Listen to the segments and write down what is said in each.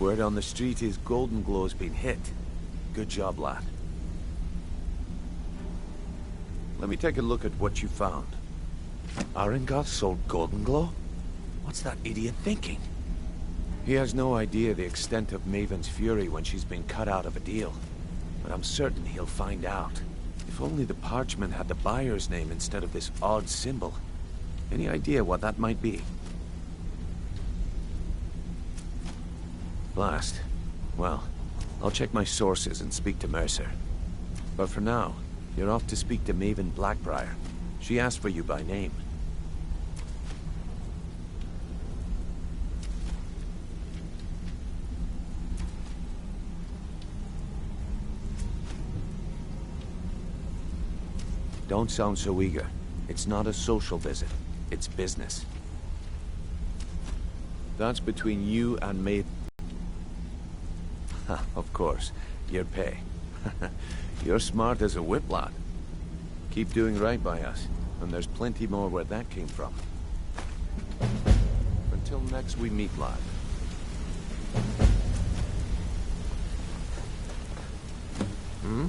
Word on the street is Golden Glow's been hit. Good job, lad. Let me take a look at what you found. Arengoth sold Golden Glow? What's that idiot thinking? He has no idea the extent of Maven's fury when she's been cut out of a deal. But I'm certain he'll find out. If only the parchment had the buyer's name instead of this odd symbol. Any idea what that might be? Blast. Well, I'll check my sources and speak to Mercer. But for now, you're off to speak to Maven Blackbriar. She asked for you by name. Don't sound so eager. It's not a social visit. It's business. That's between you and Maven. Of course. Your pay. You're smart as a whip, lad. Keep doing right by us, and there's plenty more where that came from. Until next we meet, lad. Hmm?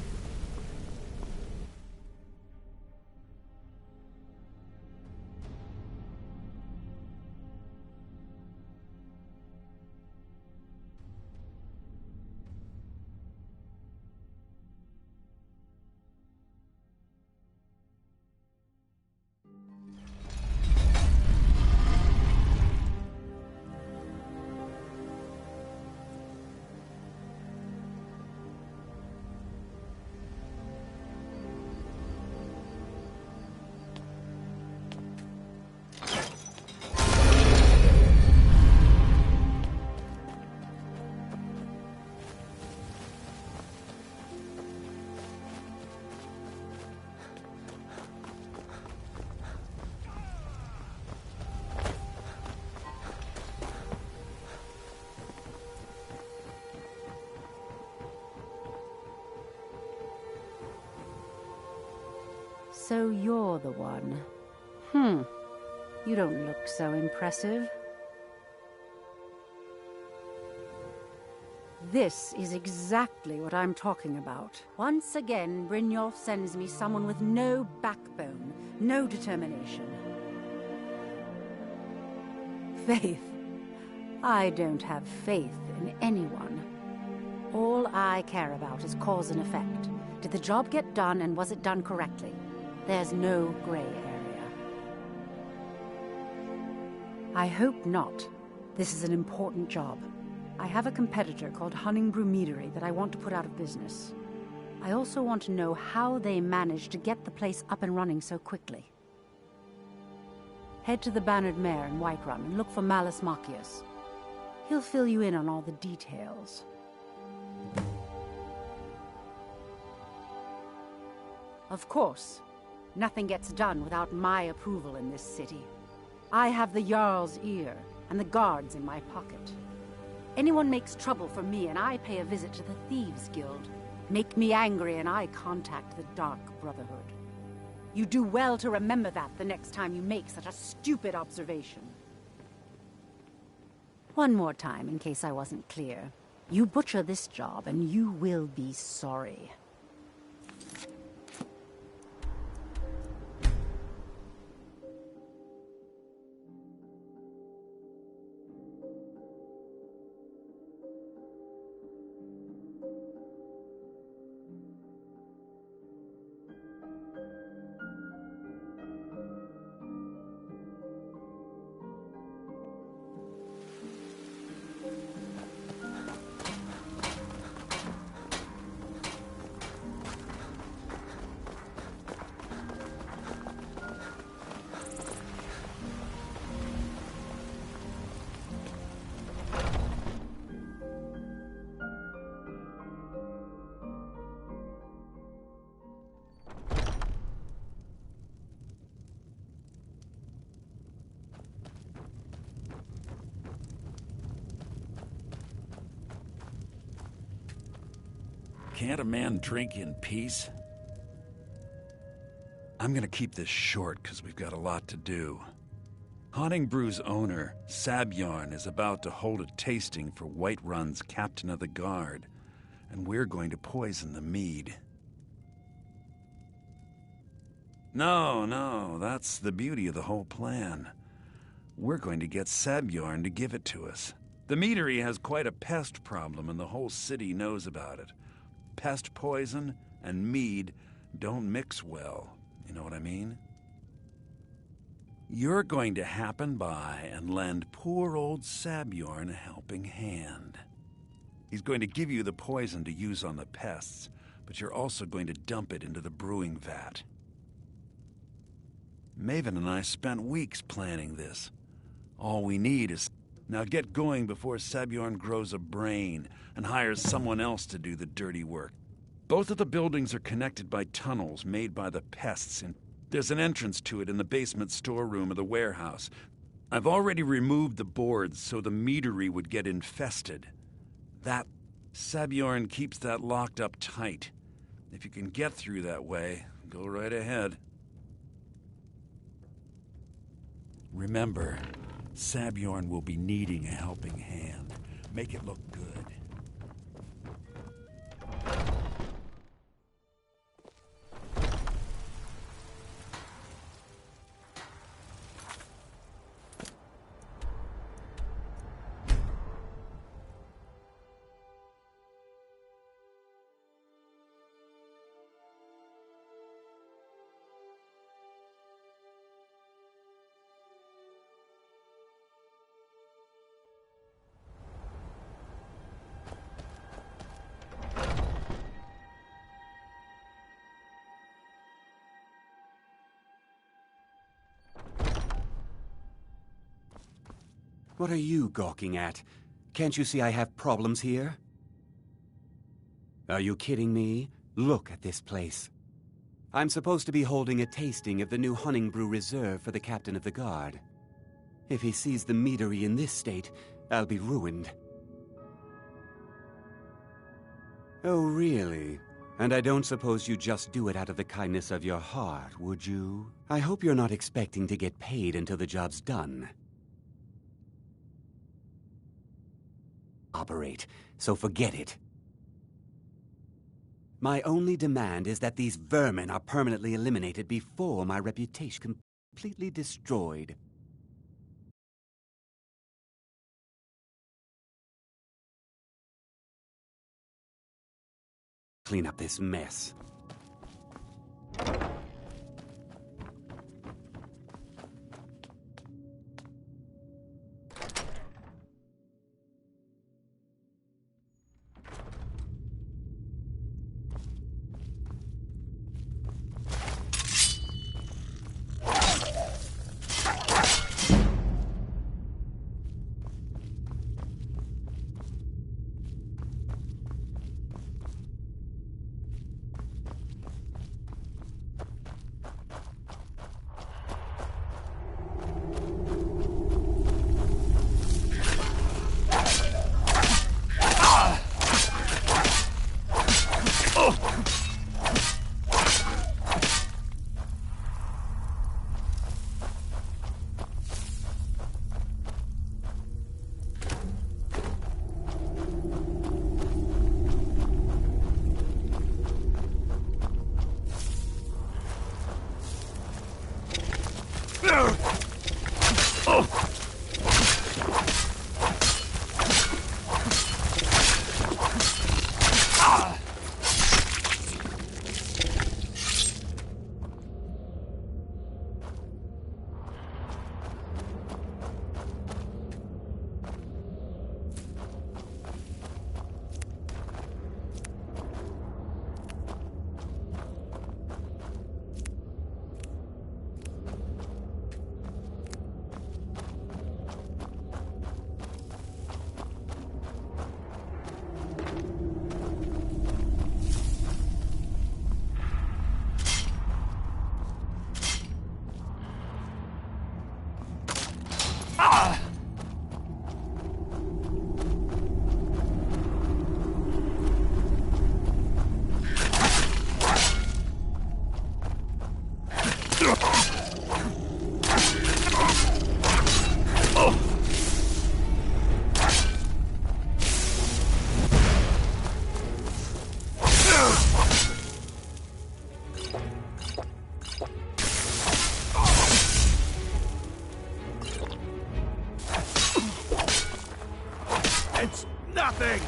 So you're the one. You don't look so impressive. This is exactly what I'm talking about. Once again, Brynjolf sends me someone with no backbone, no determination. Faith. I don't have faith in anyone. All I care about is cause and effect. Did the job get done, and was it done correctly? There's no gray area. I hope not. This is an important job. I have a competitor called Hunningbrew Meadery that I want to put out of business. I also want to know how they managed to get the place up and running so quickly. Head to the Bannered Mare in Whiterun and look for Malus Machius. He'll fill you in on all the details. Of course. Nothing gets done without my approval in this city. I have the Jarl's ear, and the guards in my pocket. Anyone makes trouble for me, and I pay a visit to the Thieves' Guild. Make me angry, and I contact the Dark Brotherhood. You do well to remember that the next time you make such a stupid observation. One more time, in case I wasn't clear. You butcher this job, and you will be sorry. Can't a man drink in peace? I'm gonna keep this short, because we've got a lot to do. Haunting Brew's owner, Sabjorn, is about to hold a tasting for Whiterun's captain of the guard, and we're going to poison the mead. No, that's the beauty of the whole plan. We're going to get Sabjorn to give it to us. The meadery has quite a pest problem, and the whole city knows about it. Pest poison and mead don't mix well, you know what I mean? You're going to happen by and lend poor old Sabjorn a helping hand. He's going to give you the poison to use on the pests, but you're also going to dump it into the brewing vat. Maven and I spent weeks planning this. All we need is... Now get going before Sabjorn grows a brain and hires someone else to do the dirty work. Both of the buildings are connected by tunnels made by the pests, and there's an entrance to it in the basement storeroom of the warehouse. I've already removed the boards so the meadery would get infested. Sabjorn keeps that locked up tight. If you can get through that way, go right ahead. Remember, Sabjorn will be needing a helping hand. Make it look good. What are you gawking at? Can't you see I have problems here? Are you kidding me? Look at this place. I'm supposed to be holding a tasting of the new Hunting Brew Reserve for the captain of the guard. If he sees the meadery in this state, I'll be ruined. Oh, really? And I don't suppose you just do it out of the kindness of your heart, would you? I hope you're not expecting to get paid until the job's done. Operate, so forget it. My only demand is that these vermin are permanently eliminated before my reputation completely destroyed. Clean up this mess. It's nothing!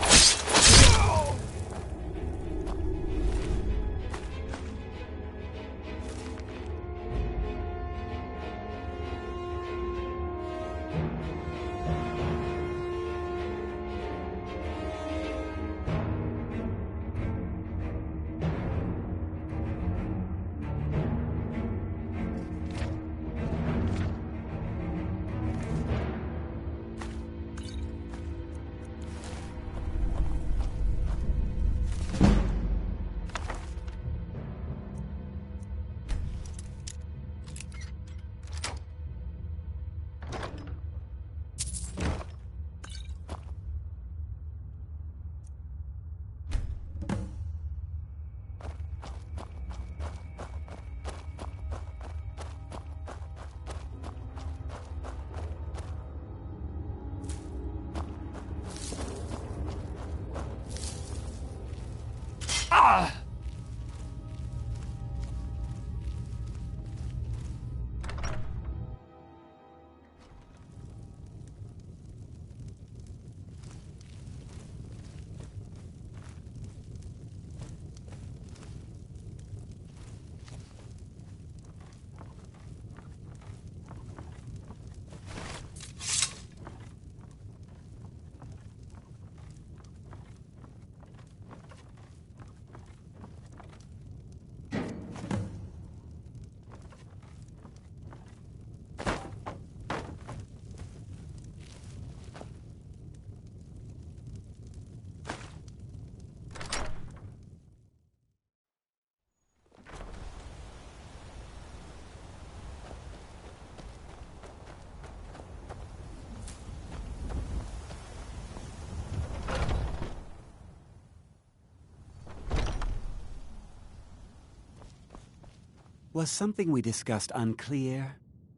Was something we discussed unclear?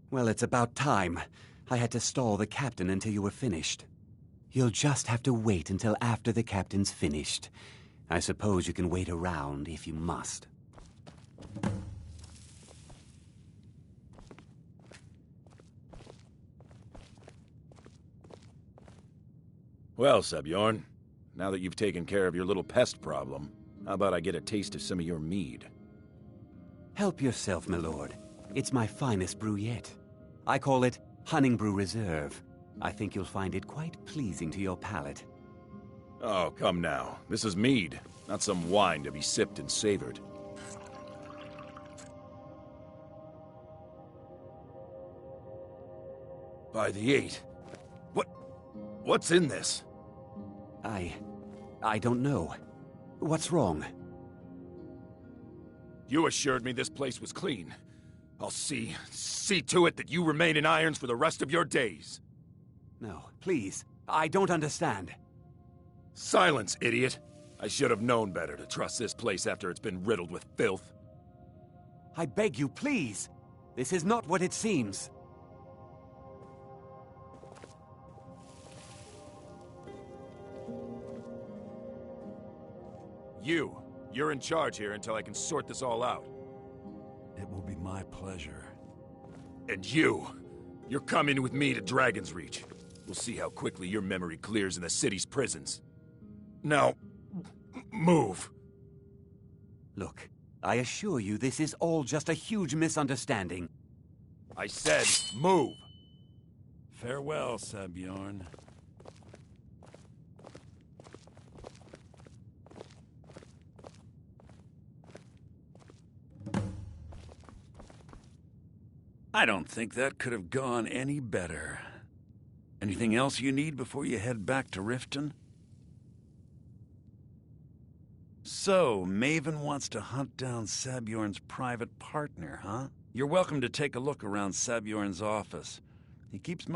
Well, it's about time. I had to stall the captain until you were finished. You'll just have to wait until after the captain's finished. I suppose you can wait around if you must. Well, Sebjorn, now that you've taken care of your little pest problem, how about I get a taste of some of your mead? Help yourself, my lord. It's my finest brew yet. I call it Hunning Brew Reserve. I think you'll find it quite pleasing to your palate. Oh, come now. This is mead, not some wine to be sipped and savored. By the 8. What's in this? I don't know. What's wrong? You assured me this place was clean. I'll see to it that you remain in irons for the rest of your days. No, please. I don't understand. Silence, idiot. I should have known better to trust this place after it's been riddled with filth. I beg you, please. This is not what it seems. You're in charge here until I can sort this all out. It will be my pleasure. And you're coming with me to Dragon's Reach. We'll see how quickly your memory clears in the city's prisons. Now, move. Look, I assure you this is all just a huge misunderstanding. I said, move. Farewell, Sebjorn. I don't think that could have gone any better. Anything else you need before you head back to Riften? So, Maven wants to hunt down Sabjorn's private partner, huh? You're welcome to take a look around Sabjorn's office. He keeps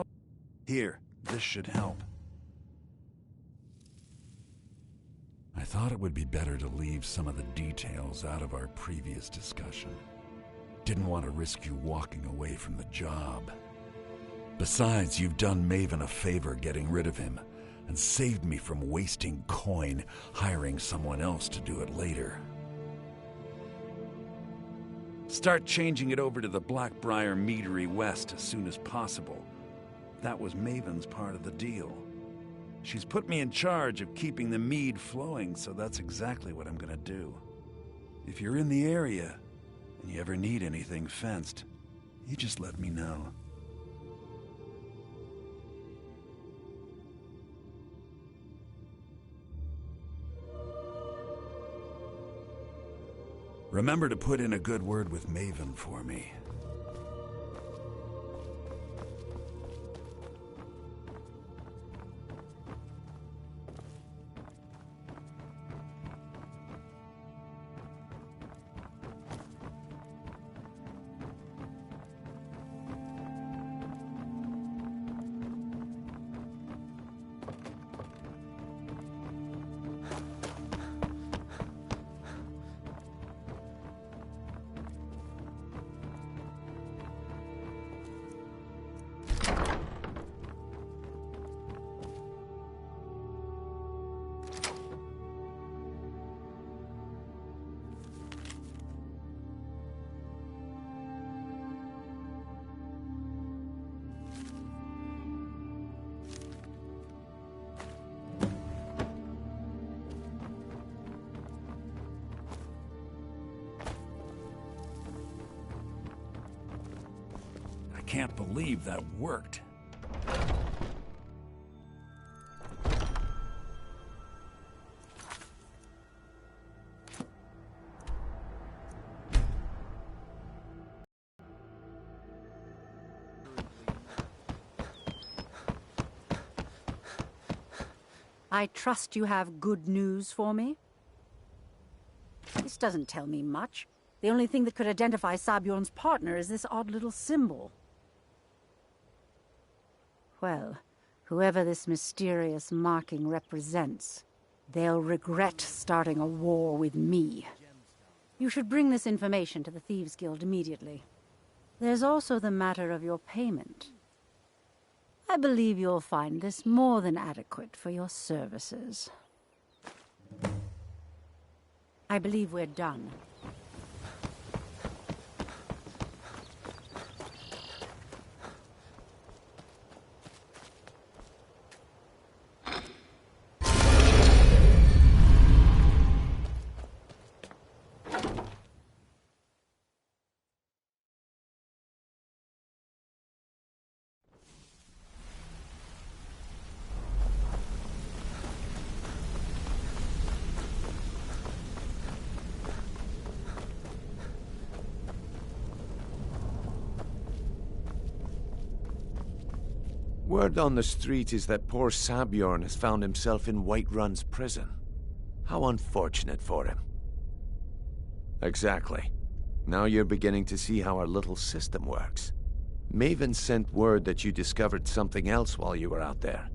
Here, this should help. I thought it would be better to leave some of the details out of our previous discussion. Didn't want to risk you walking away from the job. Besides, you've done Maven a favor getting rid of him, and saved me from wasting coin hiring someone else to do it later. Start changing it over to the Blackbriar Meadery West as soon as possible. That was Maven's part of the deal. She's put me in charge of keeping the mead flowing, so that's exactly what I'm gonna do. If you're in the area, and you ever need anything fenced, you just let me know. Remember to put in a good word with Maven for me. I can't believe that worked. I trust you have good news for me? This doesn't tell me much. The only thing that could identify Sabjorn's partner is this odd little symbol. Well, whoever this mysterious marking represents, they'll regret starting a war with me. You should bring this information to the Thieves' Guild immediately. There's also the matter of your payment. I believe you'll find this more than adequate for your services. I believe we're done. Word on the street is that poor Sabjorn has found himself in Whiterun's prison. How unfortunate for him. Exactly. Now you're beginning to see how our little system works. Maven sent word that you discovered something else while you were out there.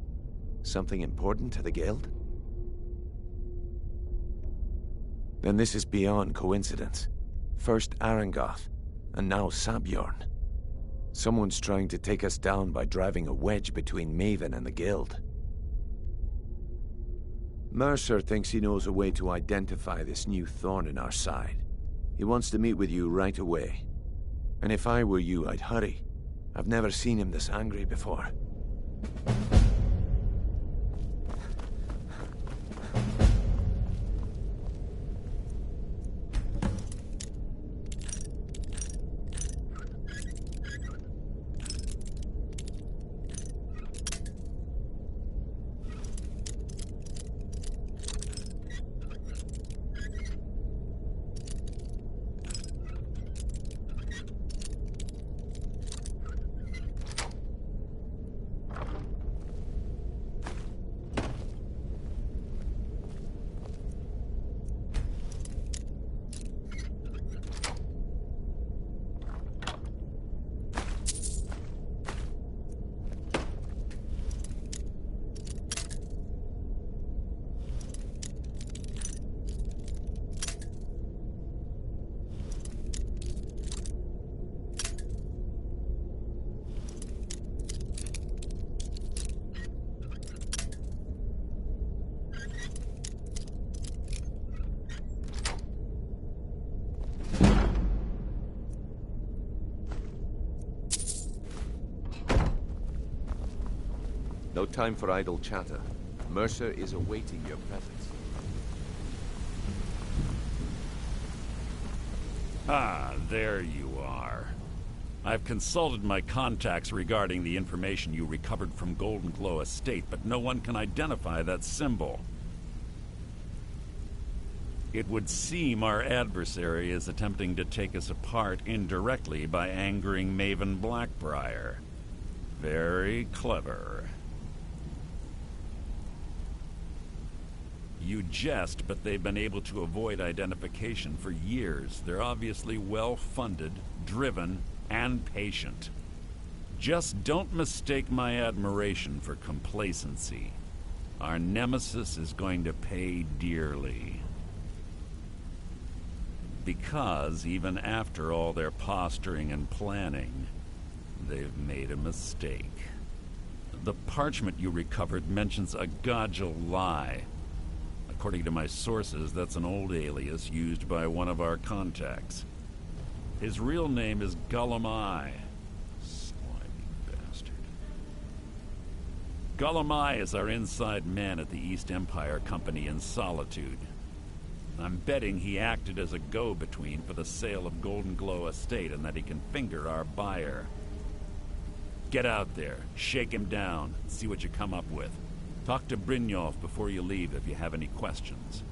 Something important to the guild? Then this is beyond coincidence. First Arangoth, and now Sabjorn. Someone's trying to take us down by driving a wedge between Maven and the guild. Mercer thinks he knows a way to identify this new thorn in our side. He wants to meet with you right away. And if I were you, I'd hurry. I've never seen him this angry before. No time for idle chatter. Mercer is awaiting your presence. Ah, there you are. I've consulted my contacts regarding the information you recovered from Golden Glow Estate, but no one can identify that symbol. It would seem our adversary is attempting to take us apart indirectly by angering Maven Blackbriar. Very clever. You jest, but they've been able to avoid identification for years. They're obviously well-funded, driven, and patient. Just don't mistake my admiration for complacency. Our nemesis is going to pay dearly. Because even after all their posturing and planning, they've made a mistake. The parchment you recovered mentions a Gajal lie. According to my sources, that's an old alias used by one of our contacts. His real name is Gullum-Eye. Slimy bastard. Gullum-Eye is our inside man at the East Empire Company in Solitude. I'm betting he acted as a go-between for the sale of Golden Glow Estate and that he can finger our buyer. Get out there, shake him down, and see what you come up with. Talk to Brynjolf before you leave if you have any questions.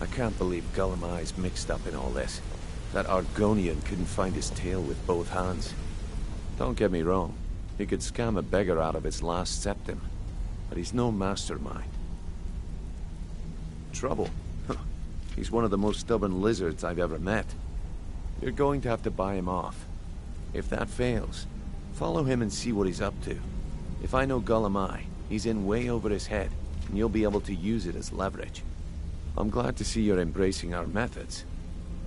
I can't believe Gullum-Eye's mixed up in all this. That Argonian couldn't find his tail with both hands. Don't get me wrong, he could scam a beggar out of its last septim, but he's no mastermind. Trouble? He's one of the most stubborn lizards I've ever met. You're going to have to buy him off. If that fails, follow him and see what he's up to. If I know Gullum-Eye, he's in way over his head, and you'll be able to use it as leverage. I'm glad to see you're embracing our methods.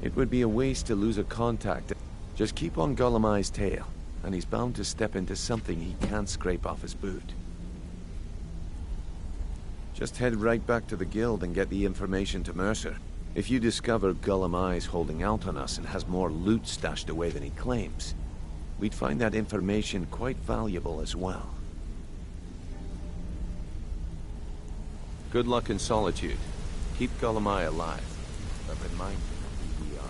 It would be a waste to lose a contact. Just keep on Gullum-Eye's tail, and he's bound to step into something he can't scrape off his boot. Just head right back to the guild and get the information to Mercer. If you discover Gullum-Eye's holding out on us and has more loot stashed away than he claims, we'd find that information quite valuable as well. Good luck in Solitude. Keep Gullum-Eye alive, but remind him who we are.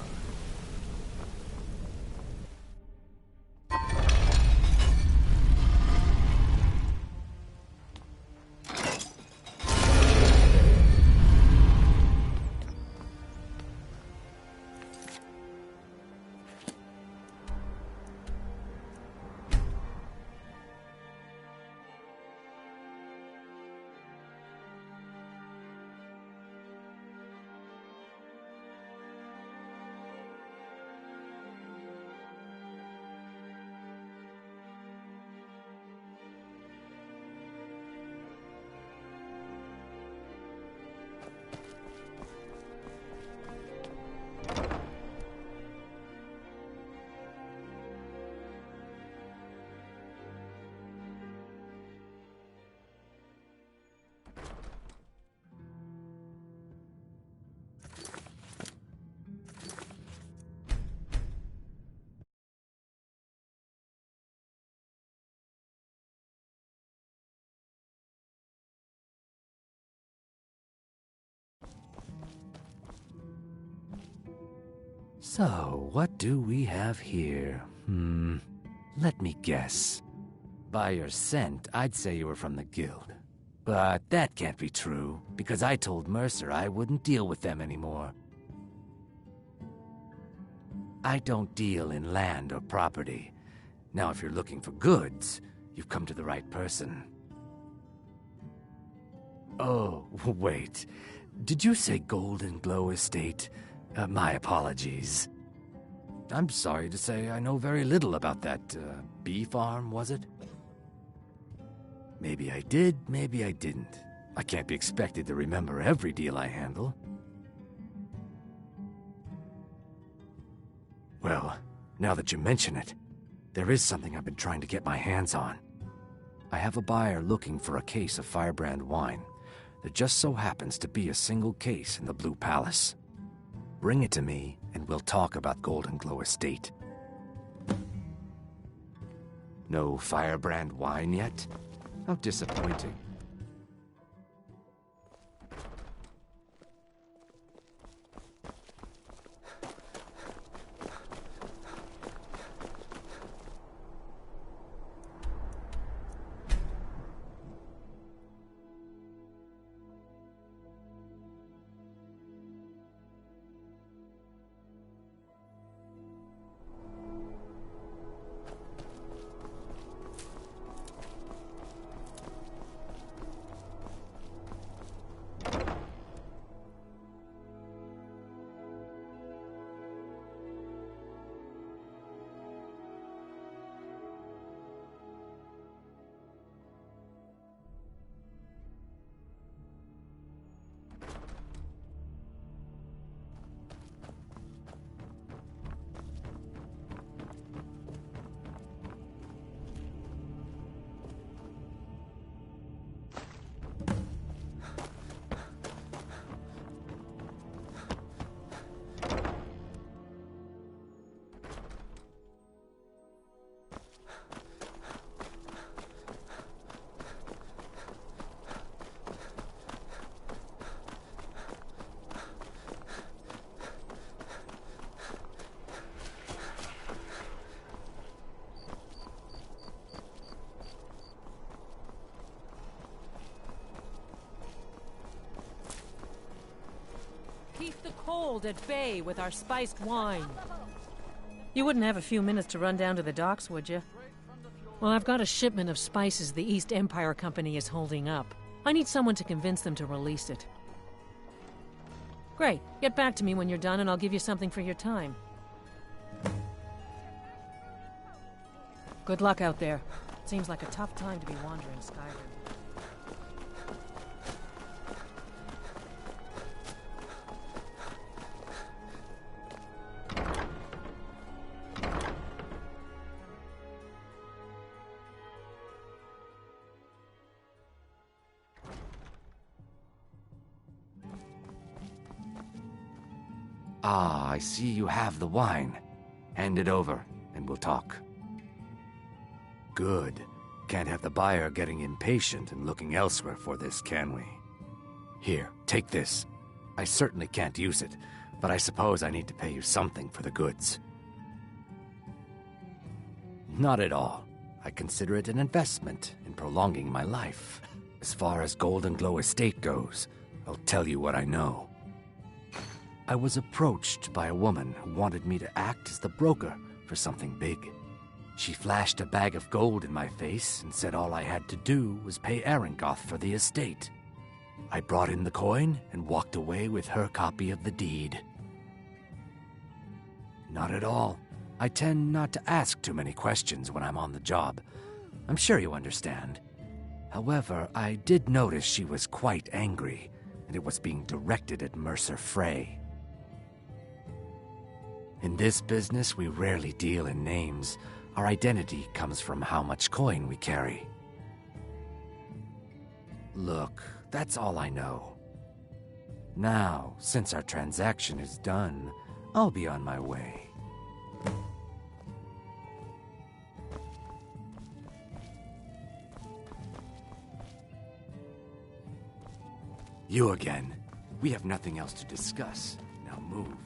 So, what do we have here? Let me guess. By your scent, I'd say you were from the guild. But that can't be true, because I told Mercer I wouldn't deal with them anymore. I don't deal in land or property. Now, if you're looking for goods, you've come to the right person. Oh, wait. Did you say Golden Glow Estate? My apologies. I'm sorry to say I know very little about that, bee farm, was it? Maybe I did, maybe I didn't. I can't be expected to remember every deal I handle. Well, now that you mention it, there is something I've been trying to get my hands on. I have a buyer looking for a case of Firebrand wine. There just so happens to be a single case in the Blue Palace. Bring it to me, and we'll talk about Golden Glow Estate. No Firebrand wine yet? How disappointing. Keep the cold at bay with our spiced wine. You wouldn't have a few minutes to run down to the docks, would you? Well, I've got a shipment of spices the East Empire Company is holding up. I need someone to convince them to release it. Great. Get back to me when you're done and I'll give you something for your time. Good luck out there. Seems like a tough time to be wandering Skyrim. Ah, I see you have the wine. Hand it over, and we'll talk. Good. Can't have the buyer getting impatient and looking elsewhere for this, can we? Here, take this. I certainly can't use it, but I suppose I need to pay you something for the goods. Not at all. I consider it an investment in prolonging my life. As far as Golden Glow Estate goes, I'll tell you what I know. I was approached by a woman who wanted me to act as the broker for something big. She flashed a bag of gold in my face and said all I had to do was pay Arengoth for the estate. I brought in the coin and walked away with her copy of the deed. Not at all. I tend not to ask too many questions when I'm on the job. I'm sure you understand. However, I did notice she was quite angry, and it was being directed at Mercer Frey. In this business, we rarely deal in names. Our identity comes from how much coin we carry. Look, that's all I know. Now, since our transaction is done, I'll be on my way. You again. We have nothing else to discuss. Now move.